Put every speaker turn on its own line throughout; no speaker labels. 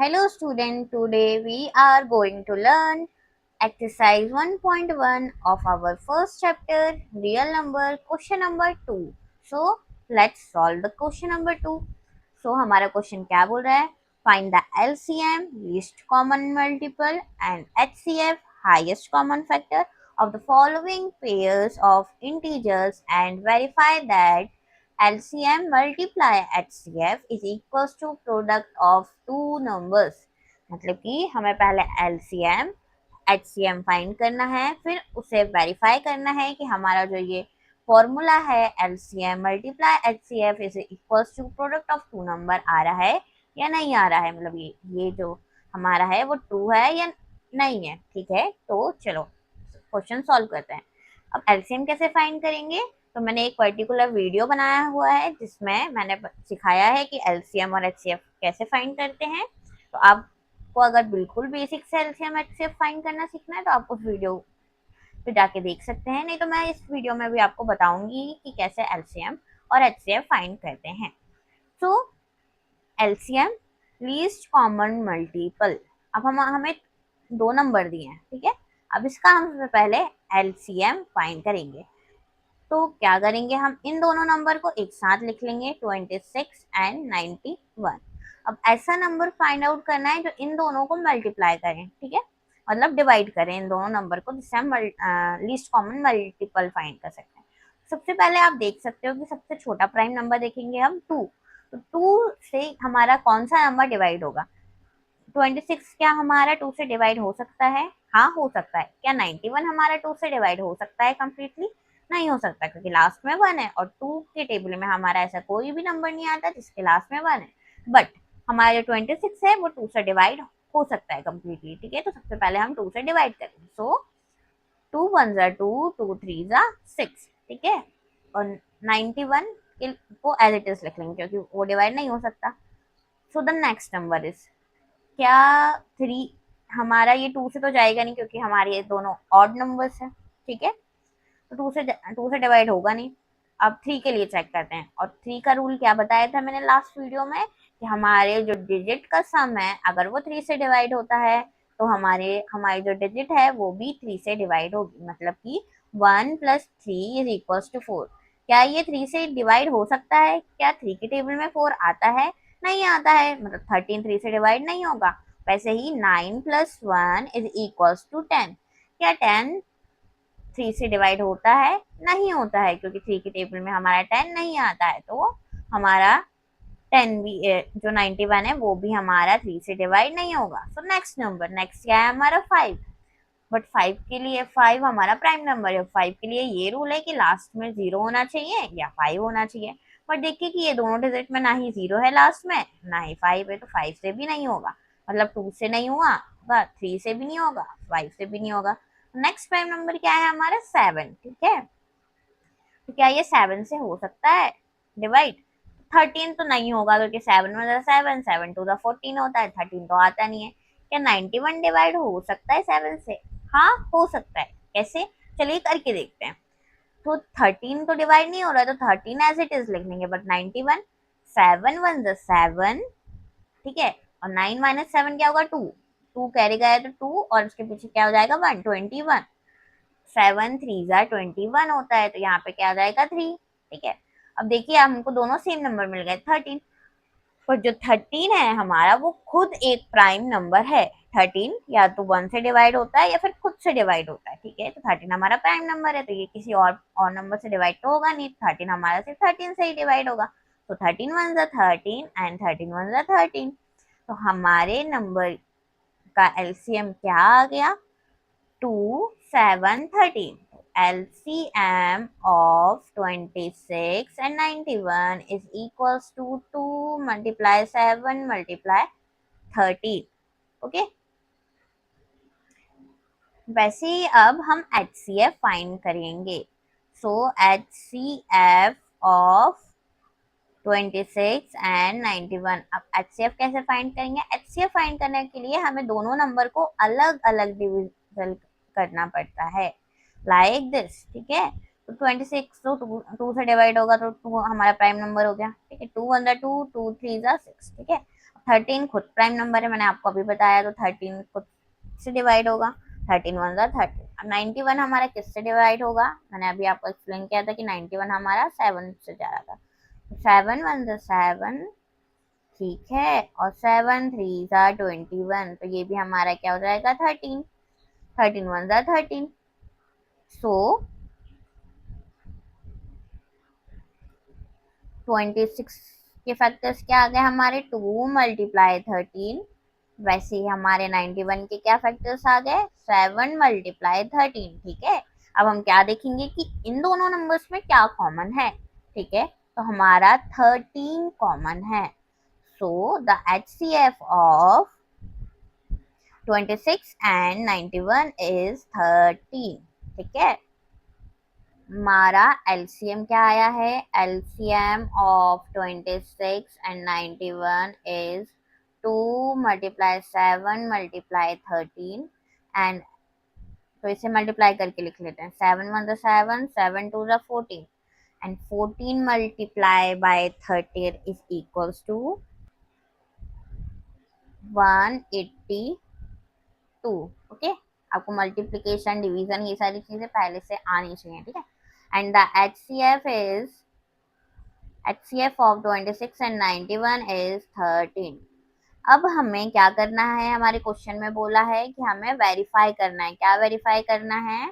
Hello student, today we are going to learn exercise 1.1 of our first chapter, real number, question number 2. So, let's solve the question number 2. So, हमारा question क्या बोल रहा है? Find the LCM, least common multiple, and HCF, highest common factor of the following pairs of integers and verify that LCM multiply HCF is equals to product of two numbers. मतलब कि हमें पहले LCM HCM find करना है, फिर उसे verify करना है कि हमारा जो ये फॉर्मूला है LCM multiply HCF is equals to product of two number आ रहा है या नहीं आ रहा है, मतलब ये जो हमारा है वो ट्रू है या नहीं है। ठीक है, तो चलो क्वेश्चन सॉल्व करते हैं। अब एलसीएम कैसे फाइंड करेंगे, तो मैंने एक पर्टिकुलर वीडियो बनाया हुआ है जिसमें मैंने सिखाया है कि एलसीएम और एचसीएफ कैसे फाइंड करते हैं। तो आपको अगर बिल्कुल बेसिक से एलसीएम एचसीएफ फाइंड करना सीखना है तो आप उस वीडियो पे जाके देख सकते हैं, नहीं तो मैं इस वीडियो में भी आपको बताऊंगी कि कैसे एलसीएम और एचसीएफ फाइंड करते हैं। तो एलसीएम लीस्ट कॉमन मल्टीपल, अब हमें दो नंबर दिए हैं, ठीक है। अब इसका हम सबसे पहले एलसीएम फाइंड करेंगे। तो क्या करेंगे, हम इन दोनों नंबर को एक साथ लिख लेंगे 26 एंड 91। अब ऐसा नंबर फाइंड आउट करना है जो इन दोनों को मल्टीप्लाई करें, ठीक है, मतलब डिवाइड करें इन दोनों नंबर को, जिससे हम लीस्ट कॉमन मल्टीपल फाइंड कर सकते हैं। सबसे पहले आप देख सकते हो कि सबसे छोटा प्राइम नंबर देखेंगे हम 2, तो 2 से हमारा कौन सा नंबर डिवाइड होगा? 26 क्या हमारा 2 से डिवाइड हो सकता है? हाँ, हो सकता है। क्या 91 हमारा 2 से डिवाइड हो सकता है कंप्लीटली? नहीं हो सकता, क्योंकि लास्ट में 1 है और 2 के टेबल में हमारा ऐसा कोई भी नंबर नहीं आता जिसके लास्ट में 1 है। बट हमारा जो 26 है वो 2 से डिवाइड हो सकता है कंप्लीटली, ठीक है। तो सबसे पहले हम 2 से डिवाइड करेंगे। सो 2 1 जा 2, 2 3 जा 6, ठीक है। और 91 को एज इट इज लिख लेंगे क्योंकि वो डिवाइड नहीं हो सकता। So the next number is, क्या 3 हमारा ये 2 से तो जाएगा नहीं क्योंकि हमारे ये दोनों ऑड नंबर्स हैं, ठीक है। तो 2 से डिवाइड होगा नहीं। अब 3 के लिए चेक करते हैं, और 3 का रूल क्या बताया था मैंने लास्ट वीडियो में, कि हमारे जो डिजिट का सम है अगर वो 3 से डिवाइड होता है तो हमारी जो डिजिट है वो भी 3 से डिवाइड होगी, मतलब कि 1 + 3 इज इक्वल्स टू 4। क्या ये 3 से डिवाइड हो सकता है? क्या 3 के टेबल में 4 आता है? नहीं आता है, मतलब 13 3 से डिवाइड नहीं होगा। वैसे ही 9 + 1 इज इक्वल्स टू 10। क्या 10 3 से डिवाइड होता है? नहीं होता है, क्योंकि 3 के टेबल में हमारा 10 नहीं आता है। तो हमारा 10 भी जो 91 है वो भी हमारा 3 से डिवाइड नहीं होगा। सो नेक्स्ट नंबर, नेक्स्ट क्या है हमारा 5। बट 5 के लिए 5 हमारा प्राइम नंबर है, 5 के लिए ये रूल है कि लास्ट में 0 होना चाहिए या 5 होना चाहिए। बट देखिए कि ये दोनों डिजिट में ना ही 0 है लास्ट में, ना ही 5 है, तो 5 से भी नहीं होगा, मतलब 2 से नहीं हुआ, 3 से भी नहीं होगा, 5 से भी नहीं होगा। नेक्स्ट प्राइम नंबर क्या है हमारा 7, ठीक है। तो क्या ये 7 से हो सकता है डिवाइड? 13 तो नहीं होगा, क्योंकि 7 में 7, 7 2 14 होता है, 13 तो आता नहीं है। क्या 91 डिवाइड हो सकता है 7 से? हाँ, हो सकता है। कैसे? चलिए करके देखते हैं। तो 13 तो डिवाइड नहीं हो रहा है, तो 13 एज इट इज लिख लेंगे। बट 91, 7 1 7, ठीक है। और 9 - 7 क्या होगा? 2, 2 कैरी गया तो 2, और उसके पीछे क्या हो जाएगा? 1, 21। 7 3 जा 21 होता है, तो यहाँ पे क्या आ जाएगा? 3, ठीक है। अब देखिए हमको दोनों सेम नंबर मिल गए 13, पर जो 13 है हमारा वो खुद एक प्राइम नंबर है। 13 या तो 1 से डिवाइड होता है या फिर खुद से डिवाइड होता है, ठीक है। तो 13 हमारा प्राइम नंबर है, तो ये किसी और नंबर से डिवाइड तो होगा नहीं। 13 हमारा सिर्फ 13 से ही डिवाइड होगा। तो 13 1 जा 13 एंड 13 1 जा 13। तो हमारे नंबर का एलसीएम क्या आ गया? 2 7 13। LCM of 26 and 91 is equals to 2 multiply 7 multiply 13, okay. वैसे ही अब हम HCF फाइंड करेंगे। सो HCF ऑफ 26 एंड 91। अब HCF कैसे फाइंड करेंगे? HCF फाइंड करने के लिए हमें दोनों नंबर को अलग अलग डिविजन करना पड़ता है, लाइक दिस, ठीक है। तो 26 तो 2 से डिवाइड होगा, तो 2 हमारा प्राइम नंबर हो गया, ठीक है। 2 1 जा 2, 2 3 जा 6, ठीक है। 13 खुद प्राइम नंबर है, मैंने आपको अभी बताया, तो 13 खुद से डिवाइड होगा, 13 वन ज़ा 13। अब 91 हमारा किससे डिवाइड होगा, मैंने अभी आपको एक्सप्लेन किया था कि 91 हमारा 7 से जा रहा था, 7 वन ज़ा 7, ठीक है, और 7 3 ज़ा 21, तो ये भी हमारा क्या हो जाएगा 13, 13 वन ज़ा 13। सो 26 के फैक्टर्स क्या आ गए हमारे, 2 मल्टीप्लाई 13, वैसे ही हमारे 91 के क्या फैक्टर्स आ गए, 7 मल्टीप्लाई 13, ठीक है। अब हम क्या देखेंगे कि इन दोनों नंबर्स में क्या कॉमन है, ठीक है, तो हमारा 13 कॉमन है। So the HCF of 26 and 91 is 13, ठीक है। हमारा LCM क्या आया है, LCM of 26 and 91 is 2 multiply 7 multiply 13, and तो इसे मल्टीप्लाई करके लिख लेते हैं, 7 वन ज़ा 7, 7 टू ज़ा 14, and 14 multiply by 13 is equals to 182, okay. आपको मल्टीप्लिकेशन डिवीजन ये सारी चीजें पहले से आनी चाहिए, ठीक है। And the HCF of 26 and 91 is 13। अब हमें क्या करना है, हमारे क्वेश्चन में बोला है कि हमें वेरीफाई करना है, क्या वेरीफाई करना है,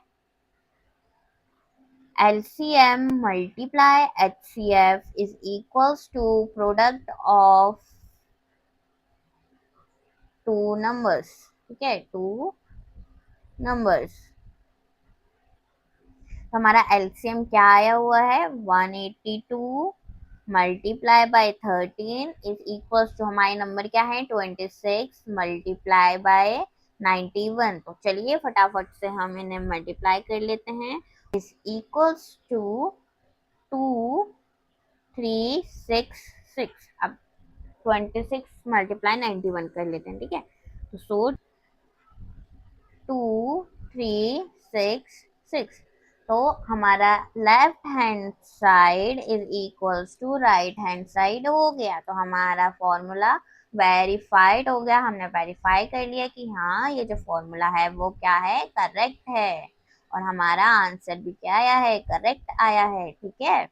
LCM multiply HCF is equals to product of two numbers, ठीक है, two numbers। तो हमारा LCM क्या आया हुआ है, 182 multiply by 13 is equals to, हमारे नंबर क्या है 26 मल्टीप्लाई बाय 91। तो चलिए फटाफट से हम इन्हें मल्टीप्लाई कर लेते हैं, इज इक्वल्स टू 2 3 6 6। अब 26 मल्टीप्लाई 91 कर लेते हैं, ठीक है, तो सो 2 3 6 6, तो हमारा left hand side is equals to right hand side हो गया, तो हमारा फॉर्मूला वेरीफाइड हो गया, हमने वेरीफाई कर लिया कि हाँ ये जो फॉर्मूला है वो क्या है, करेक्ट है, और हमारा आंसर भी क्या आया है, करेक्ट आया है, ठीक है।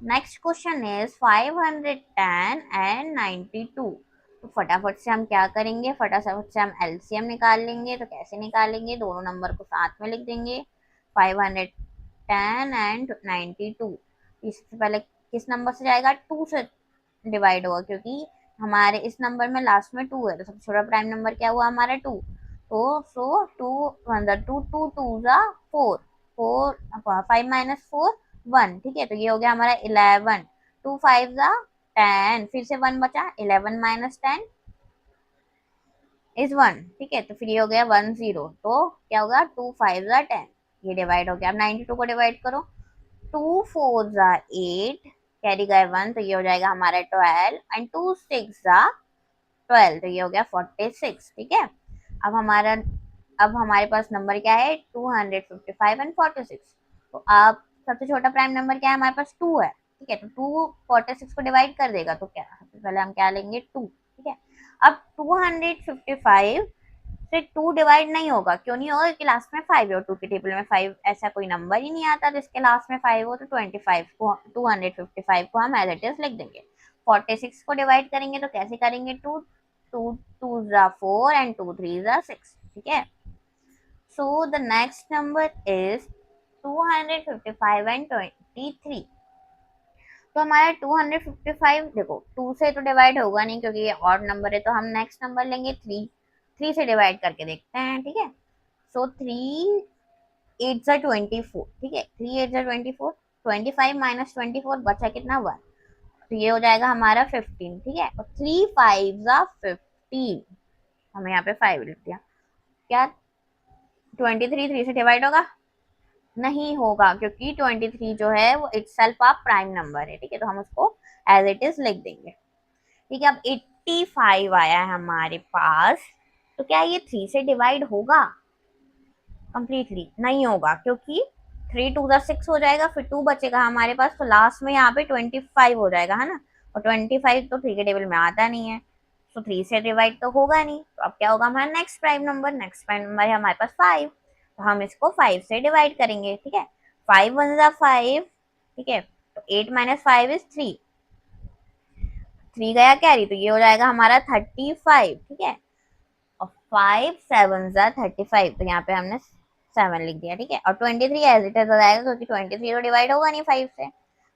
Next question is 510 and 92। तो फटाफट से हम क्या करेंगे, फटाफट से हम LCM निकाल लेंगे, तो कैसे निकालेंगे, दोनों नंबर को साथ में लिख देंगे, 510 एंड 92। इससे पहले किस नंबर से जाएगा, 2 से डिवाइड होगा, क्योंकि हमारे इस नंबर में लास्ट में 2 है, तो सबसे छोटा प्राइम नंबर क्या हुआ हमारा 2, तो सो 2 वन ज़ा 2, 2 टू ज़ा 4, 4 5 माइनस 4 1, ठीक है, तो ये हो गया हमारा 11, 2 5 ज़ा 10, फिर से 1 बचा, 11 माइनस 10 इज 1, ठीक है, तो फिर ये हो गया 1 0, तो क्या होगा 2 5 ज़ा 10, ये डिवाइड हो गया। अब 92 को डिवाइड करो, 2 4 ज़ा 8, कैरी गए 1, तो ये हो जाएगा हमारा 12, एंड 2 6 ज़ा 12, तो ये हो गया 46, ठीक है। अब हमारे पास नंबर क्या है, 255 एंड 46। तो आप सबसे छोटा प्राइम नंबर क्या है, हमारे पास 2 है, ठीक है, तो 2 46 को डिवाइड कर देगा, तो क्या सबसे पहले हम क्या लेंगे 2, ठीक है। अब 255 से 2 डिवाइड नहीं होगा, क्यों नहीं होगा, क्योंकि लास्ट में 5 है, और 2 के टेबल में 5 ऐसा कोई नंबर ही नहीं आता जिसके लास्ट में 5 हो, तो 25 को 255 को हम एज इट इज लिख देंगे। 46 को डिवाइड करेंगे तो कैसे करेंगे, 2 2 2 ज़ा 4 एंड 2 3 ज़ा 6, ठीक है। So the next number is 255 and 23। तो हमारा 255 देखो 2 से तो डिवाइड होगा नहीं, क्योंकि ये ऑड नंबर है, तो हम नेक्स्ट नंबर लेंगे 3 से डिवाइड करके देखते हैं, ठीक है। सो 3 8 ज़ा 24, ठीक है, 3 8 ज़ा 24, 25 माइनस 24 बचा कितना 1, तो ये हो जाएगा हमारा 15, ठीक है, और 3 5 ज़ा 15, हमें यहाँ पे 5 लिख दिया, क्या 23 3 से डिवाइड होगा, नहीं होगा, क्योंकि 23 जो है वो इटसेल्फ आप प्राइम नंबर है, ठीक है, तो हम उसको एज इट इज लिख देंगे, ठीक है। अब 85 आया है हमारे पास, तो क्या ये 3 से डिवाइड होगा, कंप्लीटली नहीं होगा, क्योंकि 3 2 ज़ा 6 हो जाएगा, फिर 2 बचेगा हमारे पास, तो लास्ट में यहाँ पे 25 हो जाएगा, है ना, और 25 तो 3 के टेबल में आता नहीं है, तो 3 से डिवाइड तो होगा नहीं। तो अब क्या होगा हमारा नेक्स्ट प्राइम नंबर है हमारे पास 5, तो हम इसको 5 से डिवाइड करेंगे। ठीक है, 5 वन जा 5। ठीक है, तो 8 माइनस 5 इज 3, 3 गया कैरी, तो ये हो जाएगा हमारा 35। ठीक है, और 5 7 जा 35, तो यहाँ पे हमने 7 लिख दिया। ठीक है, और 23 एज इट इज हो जाएगा, क्योंकि 23 तो डिवाइड होगा नहीं 5 से।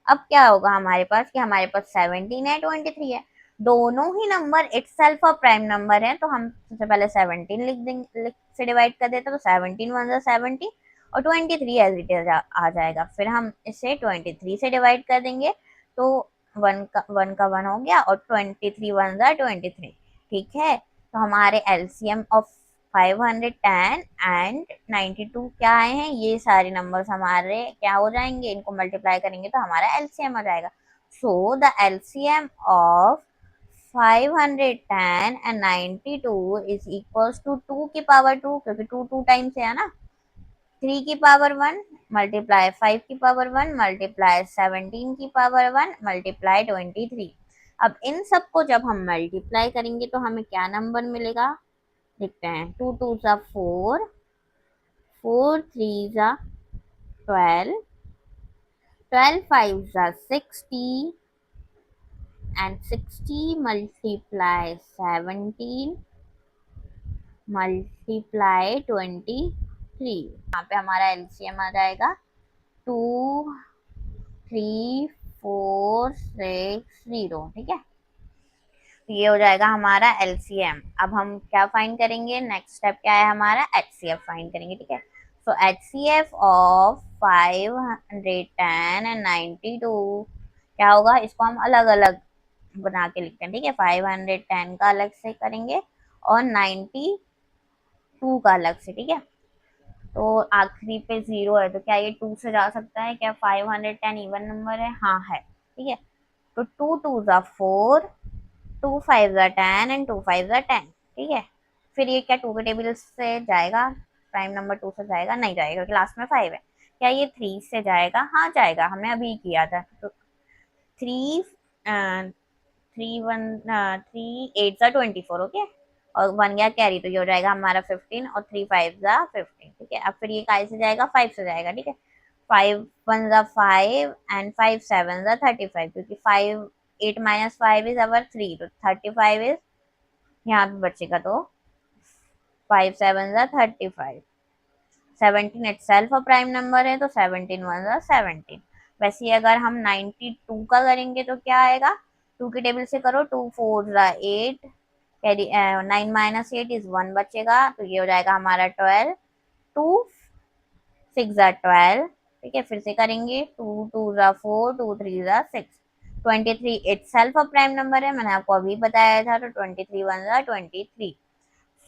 अब क्या होगा हमारे पास कि हमारे पास 17 है, 23 है, दोनों ही नंबर इटसेल्फ और प्राइम नंबर है, तो हम सबसे पहले 17 लिख देंगे, से डिवाइड कर देते, तो 17 वन जा 17, और 23 एज इट इज आ जाएगा। फिर हम इसे 23 से डिवाइड कर देंगे, तो 1 हो गया, और 23 वन जा 23। ठीक है, तो हमारे एलसीएम ऑफ 510 एंड 92 क्या आए हैं, ये सारे नंबर्स हमारे क्या हो जाएंगे, इनको मल्टीप्लाई करेंगे तो हमारा एलसीएम हो जाएगा। So the LCM of 510 and 92 is equals to 2 की पावर 2, क्योंकि 2 2 टाइम्स है ना, 3 की पावर 1 मल्टीप्लाई 5 की पावर 1 मल्टीप्लाई 17 की पावर 1 मल्टीप्लाई 23। अब इन सबको जब हम मल्टीप्लाई करेंगे तो हमें क्या नंबर मिलेगा, देखते हैं। 2 2 जा 4, 4 3 जा 12, 12 5 जा 60, and 60 multiply 17 multiply 23। यहाँ पे हमारा एलसीएम आ जाएगा 2 3 4 6 0। ठीक है, तो ये हो जाएगा हमारा एलसीएम। अब हम क्या फाइंड करेंगे, नेक्स्ट स्टेप क्या है हमारा, एचसीएफ फाइंड करेंगे। ठीक है, सो एचसीएफ ऑफ 510 एंड 92 क्या होगा, इसको हम अलग अलग बना के लिखते हैं। ठीक है, 510 का अलग से करेंगे और 92 का अलग से। ठीक है, तो आखिरी पे 0 है, तो क्या ये 2 से जा सकता है क्या, 510 इवन नंबर है, हाँ है। ठीक है, तो 2 2 जा 4, 2 5 जा 10 एंड 2 5 जा 10। ठीक है, फिर ये क्या 2 के टेबल से जाएगा, प्राइम नंबर 2 से जाएगा, नहीं जाएगा क्योंकि लास्ट में 5 है। क्या ये 3 से जाएगा, हाँ जाएगा, हमने अभी किया था। तो 3 3 8 जा 24। ओके, और 1 गया कैरी, तो ये हो जाएगा हमारा 15, और 3 5 जा 15। ठीक है, अब फिर ये काय से जाएगा, 5 से जाएगा। ठीक है, 5 1 जा 5 एंड 5 7 जा 35, क्योंकि 5 8 माइनस 5 इज अवर 3, तो 35 इज यहाँ पे बचेगा, तो 5 7 जा 35। 17 इटसेल्फ प्राइम नंबर है, तो 17 वन जा 17। वैसे ही अगर हम 92 का करेंगे तो क्या आएगा, 2 की टेबल से करो, 2 4 जा 8, कैरी 9 माइनस 8 इज 1 बचेगा, तो ये हो जाएगा हमारा 12, 2 6 जा 12। ठीक है, फिर से करेंगे, 2 2 जा 4, 2 3 जा 6, 23 इटसेल्फ प्राइम नंबर है, मैंने आपको अभी बताया था, तो 23 वन जा 23।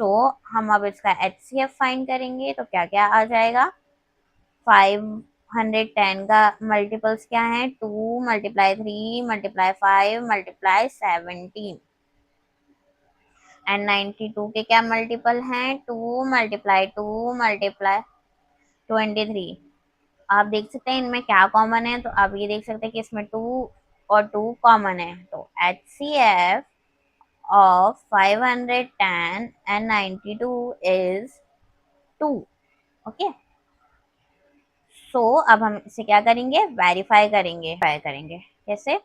सो हम अब इसका एचसीएफ फाइंड करेंगे, तो क्या क्या आ जाएगा, 510 का मल्टीपल्स क्या है, 2 मल्टीप्लाई 3 मल्टीप्लाई 5 मल्टीप्लाई 17, एंड 92 के क्या मल्टीपल हैं, 2 मल्टीप्लाई 2 मल्टीप्लाई 23। आप देख सकते हैं इनमें क्या कॉमन है, तो आप ये देख सकते हैं कि इसमें 2 और 2 कॉमन है, तो HCF of 510 and 92 is 2। Okay, so अब हम इसे क्या करेंगे, वेरीफाई करेंगे कैसे,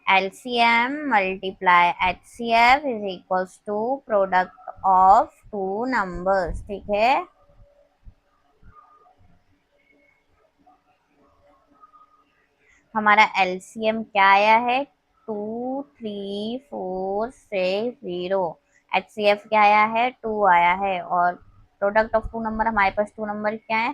LCM multiply HCF is equals to product of two numbers। ठीक है, हमारा LCM क्या आया है, 2 3 4 6 0। HCF क्या आया है, 2 आया है, और प्रोडक्ट ऑफ टू नंबर, हमारे पास टू नंबर क्या है,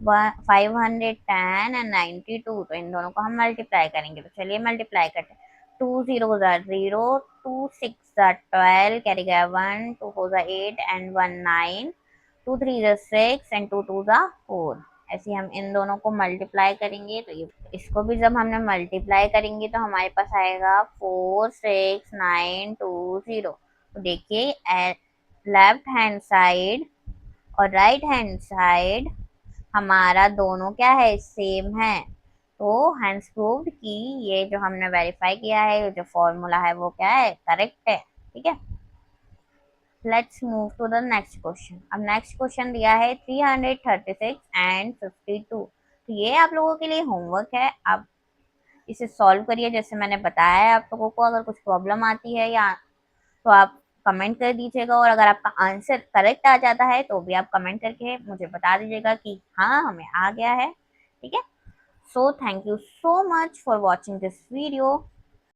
510 एंड 92, तो इन दोनों को हम मल्टीप्लाई करेंगे। तो चलिए मल्टीप्लाई करते हैं, 2 0 जा 0, 2 6 जा 12, कैरी गया 1, 2 4 जा 8 एंड 1 9, 2 3 जा 6 एंड 2 2 जा 4। ऐसे हम इन दोनों को मल्टीप्लाई करेंगे, तो ये इसको भी जब हमने मल्टीप्लाई करेंगे तो हमारे पास आएगा 4 6 9 2 0। तो देखिए लेफ्ट हैंड साइड और राइट हैंड साइड हमारा दोनों क्या है, सेम है, तो हैंस प्रूव्ड कि ये जो हमने वेरीफाई किया है, ये जो फॉर्मूला है वो क्या है, करेक्ट है। ठीक है, let's move to the next question. अब नेक्स्ट क्वेश्चन दिया है 336 एंड 52। तो ये आप लोगों के लिए होमवर्क है, आप इसे सॉल्व करिए जैसे मैंने बताया है आप लोगों को। अगर कुछ प्रॉब्लम आती है या तो आप कमेंट कर दीजिएगा, और अगर आपका आंसर करेक्ट आ जाता है तो भी आप कमेंट करके मुझे बता दीजिएगा कि हाँ हमें आ गया है। ठीक है, so thank you so much for watching this video.